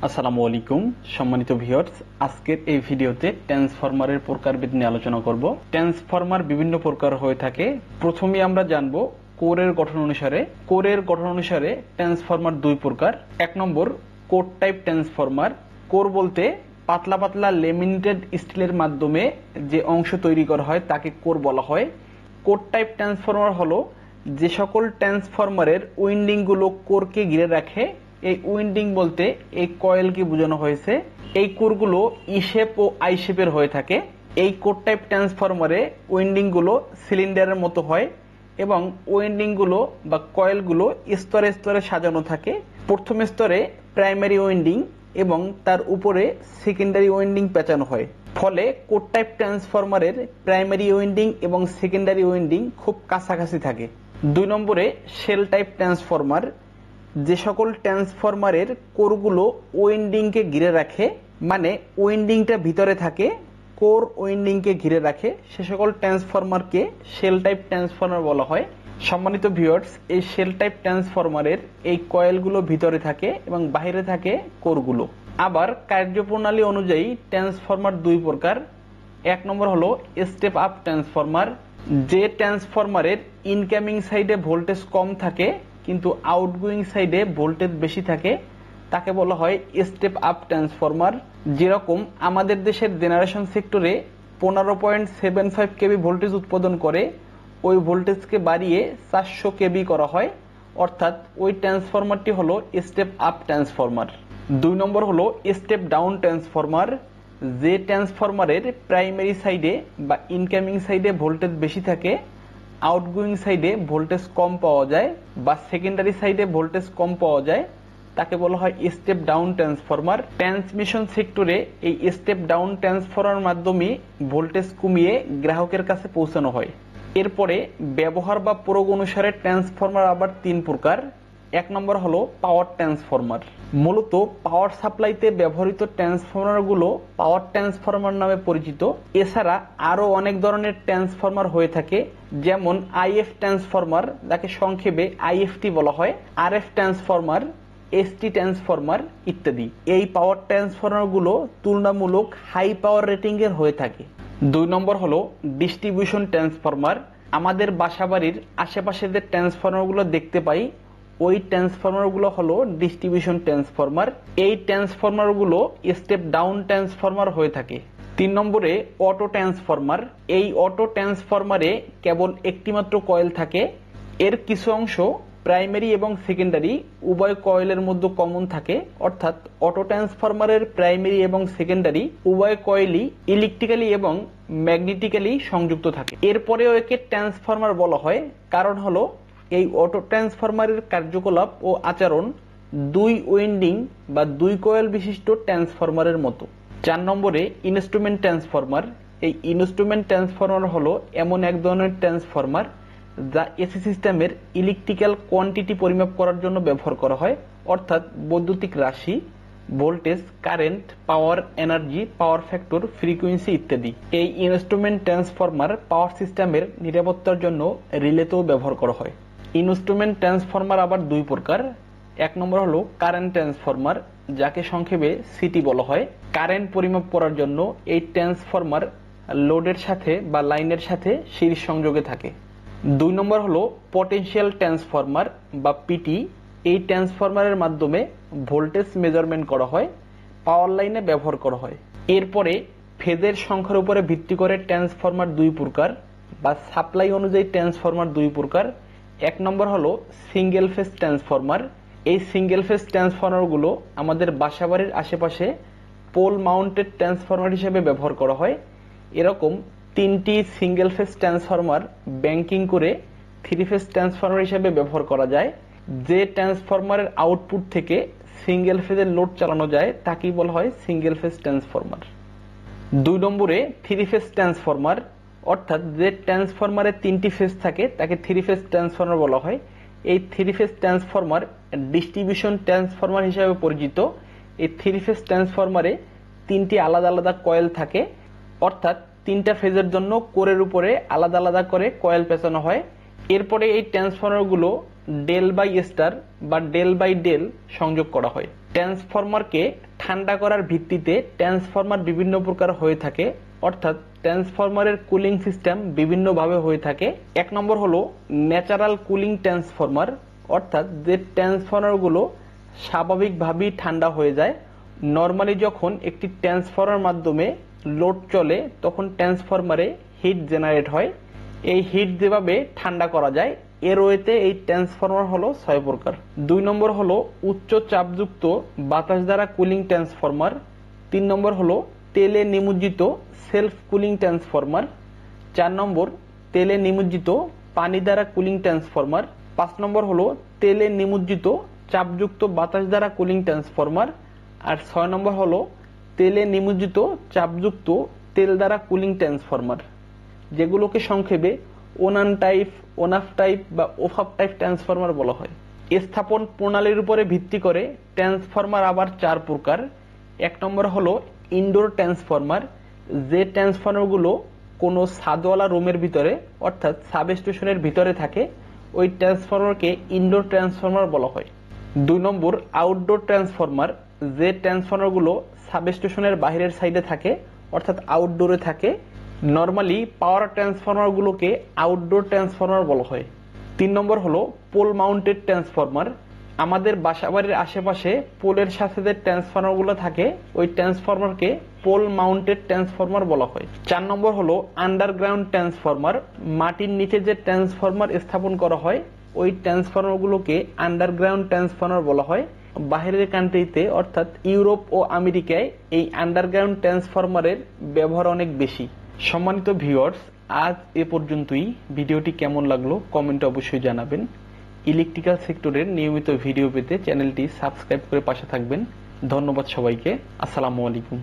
আসসালামু আলাইকুম সম্মানিত ভিউয়ার্স, আজকের এই ভিডিওতে ট্রান্সফরমারের প্রকারভেদ নিয়ে আলোচনা করব। ট্রান্সফরমার বিভিন্ন প্রকার হয়ে থাকে। প্রথমে আমরা জানব কোরের গঠন অনুসারে ট্রান্সফরমার দুই প্রকার। এক নম্বর কোর টাইপ ট্রান্সফরমার। কোর বলতে পাতলা পাতলা লেমিনেটেড স্টিলের মাধ্যমে যে অংশ তৈরি করা হয় তাকে কোর বলা হয়। কোর টাইপ ট্রান্সফরমার হলো যে সকল ট্রান্সফরমারের উইন্ডিং গুলো কোরকে ঘিরে রাখে। এই উইন্ডিং বলতে এই কয়েলকে বোঝানো হয়েছে। এই কোরগুলো ই শেপ ও আই শেপের হয়ে থাকে। এই কোর টাইপ ট্রান্সফরমারে উইন্ডিং গুলো সিলিন্ডারের মতো হয় এবং উইন্ডিং গুলো বা কয়েলগুলো স্তরে স্তরে সাজানো থাকে। প্রথম স্তরে প্রাইমারি উইন্ডিং এবং তার উপরে সেকেন্ডারি উইন্ডিং পেঁচানো হয়। ফলে কোর টাইপ ট্রান্সফরমারের প্রাইমারি উইন্ডিং এবং সেকেন্ডারি উইন্ডিং খুব কাছাকাছি থাকে। দুই নম্বরে শেল টাইপ ট্রান্সফরমার। যে সকল ট্রান্সফরমারের কোরগুলো উইন্ডিংকে ঘিরে রাখে, মানে উইন্ডিংটা ভিতরে থাকে, কোর উইন্ডিংকে ঘিরে রাখে, সে সকল ট্রান্সফরমারকে শেল টাইপ ট্রান্সফরমার বলা হয়। সম্মানিত ভিউয়ার্স, এই শেল টাইপ ট্রান্সফরমারের এই কয়েলগুলো ভিতরে থাকে এবং বাইরে থাকে কোরগুলো। আবার কার্যপ্রণালী অনুযায়ী ট্রান্সফরমার দুই প্রকার। এক নম্বর হলো স্টেপ আপ ট্রান্সফরমার। যে ট্রান্সফরমারের ইনকামিং সাইডে ভোল্টেজ কম থাকে কিন্তু আউটগোয়িং সাইডে ভোল্টেজ বেশি থাকে তাকে বলা হয় স্টেপ আপ ট্রান্সফরমার। যেরকম আমাদের দেশের জেনারেশন সেক্টরে 15.75 কেবি ভোল্টেজ উৎপাদন করে, ওই ভোল্টেজকে বাড়িয়ে 400 কেবি করা হয়, অর্থাৎ ওই ট্রান্সফরমারটি হলো স্টেপ আপ ট্রান্সফরমার। দুই নম্বর হলো স্টেপ ডাউন ট্রান্সফরমার। যে ট্রান্সফরমারের প্রাইমারি সাইডে বা ইনকামিং সাইডে ভোল্টেজ বেশি থাকে, আউটগোয়িং সাইডে ভোল্টেজ কম পাওয়া যায় বা সেকেন্ডারি সাইডে ভোল্টেজ কম পাওয়া যায়, তাকে বলা হয় স্টেপ ডাউন ট্রান্সফরমার। ট্রান্সমিশন সেক্টরে এই স্টেপ ডাউন ট্রান্সফরমার মাধ্যমে ভোল্টেজ কমিয়ে গ্রাহকের কাছে পৌঁছানো হয়। এরপরে ব্যবহার বা প্রয়োগ অনুসারে ট্রান্সফরমার আবার তিন প্রকার। এক নম্বর হলো পাওয়ার ট্রান্সফরমার। মূলত পাওয়ার সাপ্লাইতে ব্যবহৃত ট্রান্সফরমারগুলো পাওয়ার ট্রান্সফরমার নামে পরিচিত। এছাড়া আরো অনেক ধরনের ট্রান্সফরমার হয়ে থাকে, যেমন আইএফ ট্রান্সফরমার, যাকে সংক্ষেপে আইএফটি বলা হয়, আরএফ ট্রান্সফরমার, এসটি ট্রান্সফরমার ইত্যাদি। এই পাওয়ার ট্রান্সফরমারগুলো তুলনামূলক হাই পাওয়ার রেটিং এর হয়ে থাকে। দুই নম্বর হলো ডিস্ট্রিবিউশন ট্রান্সফরমার। আমাদের বাসাবাড়ির আশেপাশে যে ট্রান্সফরমারগুলো দেখতে পাই, ওই ট্রান্সফরমারগুলো হলো ডিস্ট্রিবিউশন ট্রান্সফরমার। এই ট্রান্সফরমারগুলো স্টেপ ডাউন ট্রান্সফরমার হয়ে থাকে। তিন নম্বরে অটো ট্রান্সফরমার। এই অটো ট্রান্সফরমারে কেবল একটিমাত্র কয়েল থাকে। এর কিছু অংশ প্রাইমারি এবং সেকেন্ডারি উভয় কয়েলের মধ্যে কমন থাকে, অর্থাৎ অটো ট্রান্সফরমারের প্রাইমারি এবং সেকেন্ডারি উভয় কয়েলই ইলেকট্রিক্যালি এবং ম্যাগনেটিক্যালি সংযুক্ত থাকে। এরপরেও একে ট্রান্সফরমার বলা হয়, কারণ হলো এই অটো ট্রান্সফরমারের কার্যকলাপ ও আচরণ দুই উইন্ডিং বা দুই কয়েল বিশিষ্ট ট্রান্সফরমারের মতো। চার নম্বরে ইনস্ট্রুমেন্ট ট্রান্সফরমার। এই ইনস্ট্রুমেন্ট ট্রান্সফরমার হলো এমন এক ধরনের ট্রান্সফরমার যা এসি সিস্টেমের ইলেকট্রিক্যাল কোয়ান্টিটি পরিমাপ করার জন্য ব্যবহার করা হয়, অর্থাৎ বৈদ্যুতিক রাশি, ভোল্টেজ, কারেন্ট, পাওয়ার, এনার্জি, পাওয়ার ফ্যাক্টর, ফ্রিকোয়েন্সি ইত্যাদি। এই ইনস্ট্রুমেন্ট ট্রান্সফরমার পাওয়ার সিস্টেমের নিরাপত্তার জন্য রিলেতেও ব্যবহার করা হয়। ইনস্ট্রুমেন্ট ট্রান্সফরমার আবার দুই প্রকার। এক নম্বর হলো কারেন্ট ট্রান্সফরমার, যাকে সংক্ষেপে সিটি বলা হয়। কারেন্ট পরিমাপ করার জন্য এই ট্রান্সফরমার লোডের সাথে বা লাইনের সাথে সিরিজ সংযোগে থাকে। দুই নম্বর হলো পটেনশিয়াল ট্রান্সফরমার বা পিটি। এই ট্রান্সফরমারের মাধ্যমে ভোল্টেজ মেজারমেন্ট করা হয়, পাওয়ার লাইনে ব্যবহার করা হয়। এরপরে ফেজের সংখ্যার উপরে ভিত্তি করে ট্রান্সফরমার দুই প্রকার বা সাপ্লাই অনুযায়ী ট্রান্সফরমার দুই প্রকার। এক নম্বর হলো সিঙ্গেল ফেজ ট্রান্সফরমার। এই সিঙ্গেল ফেজ ট্রান্সফরমারগুলো আমাদের বাসাবাড়ির আশেপাশে পোল মাউন্টেড ট্রান্সফরমার হিসেবে ব্যবহার করা হয়। এরকম তিনটি সিঙ্গেল ফেজ ট্রান্সফরমার ব্যাংকিং করে থ্রি ফেজ ট্রান্সফরমার হিসেবে ব্যবহার করা যায়। যে ট্রান্সফরমারের আউটপুট থেকে সিঙ্গেল ফেজের লোড চালানো যায় তাকেই বলা হয় সিঙ্গেল ফেজ ট্রান্সফরমার। দুই নম্বরে থ্রি ফেজ ট্রান্সফরমার, অর্থাৎ যে ট্রান্সফরমারে তিনটি ফেজ থাকে তাকে থ্রি ফেজ ট্রান্সফরমার বলা হয়। এই three phase transformer distribution transformer হিসেবে পরিচিত। এই থ্রি ফেজ ট্রান্সফরমারে তিনটি আলাদা আলাদা কয়েল থাকে, অর্থাৎ তিনটা ফেজের জন্য কোরের উপরে আলাদা আলাদা করে কয়েল পেঁচানো হয়। এরপরে এই ট্রান্সফরমারগুলো ডেল বাই স্টার বা ডেল বাই ডেল সংযোগ করা হয়। ট্রান্সফরমারকে ঠান্ডা করার ভিত্তিতে ট্রান্সফরমার বিভিন্ন প্রকার হয়ে থাকে, অর্থাৎ ট্রান্সফরমারের কুলিং সিস্টেম বিভিন্নভাবে হয়ে থাকে। 1 নম্বর হলো ন্যাচারাল কুলিং ট্রান্সফরমার, অর্থাৎ যে ট্রান্সফরমারগুলো স্বাভাবিকভাবেই ঠান্ডা হয়ে যায়। নরমালি যখন একটি ট্রান্সফরমার মাধ্যমে লোড চলে তখন ট্রান্সফরমারে হিট জেনারেট হয়। এই হিট যেভাবে ঠান্ডা করা যায় এর ওয়েতে এই ট্রান্সফরমার হলো 6 প্রকার। 2 নম্বর হলো উচ্চ চাপযুক্ত বাতাস দ্বারা কুলিং ট্রান্সফরমার। 3 নম্বর হলো তেলে নিমজ্জিত সেলফ কুলিং ট্রান্সফরমার। 4 নম্বর তেলে নিমজ্জিত পানি দ্বারা কুলিং ট্রান্সফরমার। 5 নম্বর হলো তেলে নিমজ্জিত চাপযুক্ত বাতাস দ্বারা কুলিং ট্রান্সফরমার। আর 6 নম্বর হলো তেলে নিমজ্জিত চাপযুক্ত তেল দ্বারা কুলিং ট্রান্সফরমার, যেগুলোকে সংক্ষেপে ওনান টাইপ, ওনাফ টাইপ বা ওফাপ টাইপ ট্রান্সফরমার বলা হয়। স্থাপন প্রণালীর উপরে ভিত্তি করে ট্রান্সফরমার আবার 4 প্রকার। 1 নম্বর হলো ইনডোর ট্রান্সফরমার, যে ট্রান্সফরমারগুলো কোনো ছাদওয়ালা রুমের ভিতরে অর্থাৎ সাবস্টেশনের ভিতরে থাকে ওই ট্রান্সফরমারকে ইনডোর ট্রান্সফরমার বলা হয়। 2 নম্বর আউটডোর ট্রান্সফরমার, যে ট্রান্সফরমারগুলো সাবস্টেশনের বাইরের সাইডে থাকে অর্থাৎ আউটডোরে থাকে। নরমালি পাওয়ার ট্রান্সফরমারগুলোকে আউটডোর ট্রান্সফরমার বলা হয়। 3 নম্বর হলো পোল মাউন্টেড ট্রান্সফরমার, আমাদের বাসাবাড়ির আশেপাশে পোলের সাথে যে ট্রান্সফরমারগুলো থাকে ওই ট্রান্সফরমারকে পোল মাউন্টেড ট্রান্সফরমার বলা হয়। 4 নম্বর হলো আন্ডারগ্রাউন্ড ট্রান্সফরমার, মাটির নিচে যে ট্রান্সফরমার স্থাপন করা হয় ওই ট্রান্সফরমারগুলোকে আন্ডারগ্রাউন্ড ট্রান্সফরমার বলা হয়। বাইরের কান্ট্রিতে অর্থাৎ ইউরোপ ও আমেরিকায় এই আন্ডারগ্রাউন্ড ট্রান্সফরমারের ব্যবহার অনেক বেশি। সম্মানিত ভিউয়ার্স, আজ এ পর্যন্তই। ভিডিওটি কেমন লাগলো কমেন্টে অবশ্যই জানাবেন। ইলেকট্রিক্যাল সেক্টরের নিয়মিত ভিডিও পেতে চ্যানেলটি সাবস্ক্রাইব করে পাশে থাকবেন। ধন্যবাদ সবাইকে। আসসালামু আলাইকুম।